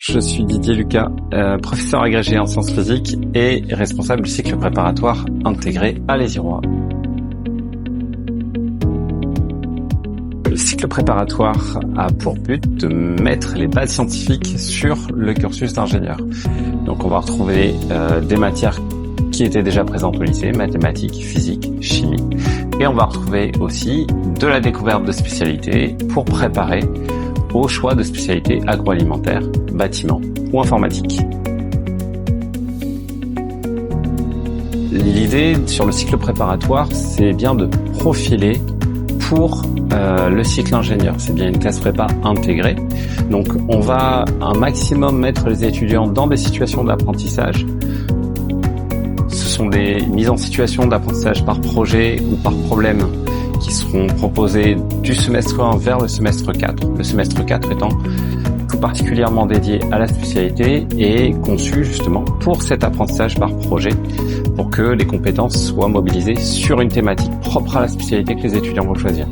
Je suis Didier Lucas, professeur agrégé en sciences physiques et responsable du cycle préparatoire intégré à l'ESIROI. Le cycle préparatoire a pour but de mettre les bases scientifiques sur le cursus d'ingénieur. Donc on va retrouver des matières qui étaient déjà présentes au lycée, mathématiques, physique, chimie. Et on va retrouver aussi de la découverte de spécialités pour préparer au choix de spécialités agroalimentaires, bâtiments ou informatique. L'idée sur le cycle préparatoire, c'est bien de profiler pour le cycle ingénieur. C'est bien une classe prépa intégrée. Donc on va un maximum mettre les étudiants dans des situations d'apprentissage. Ce sont des mises en situation d'apprentissage par projet ou par problème qui seront proposés du semestre 1 vers le semestre 4. Le semestre 4 étant tout particulièrement dédié à la spécialité et conçu justement pour cet apprentissage par projet, pour que les compétences soient mobilisées sur une thématique propre à la spécialité que les étudiants vont choisir.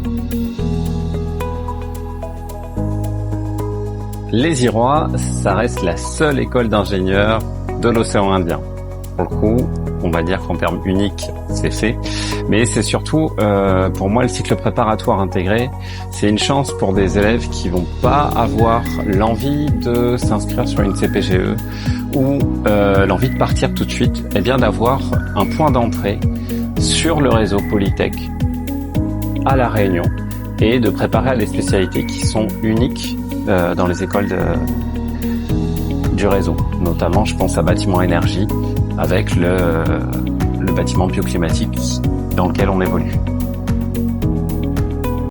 L'ESIROI, ça reste la seule école d'ingénieurs de l'océan Indien. Pour le coup, on va dire qu'en termes uniques, c'est fait. Mais c'est surtout, pour moi, le cycle préparatoire intégré, c'est une chance pour des élèves qui vont pas avoir l'envie de s'inscrire sur une CPGE ou l'envie de partir tout de suite, et bien d'avoir un point d'entrée sur le réseau Polytech à La Réunion et de préparer à des spécialités qui sont uniques dans les écoles du réseau. Notamment, je pense à bâtiment énergie avec le bâtiment bioclimatique dans lequel on évolue.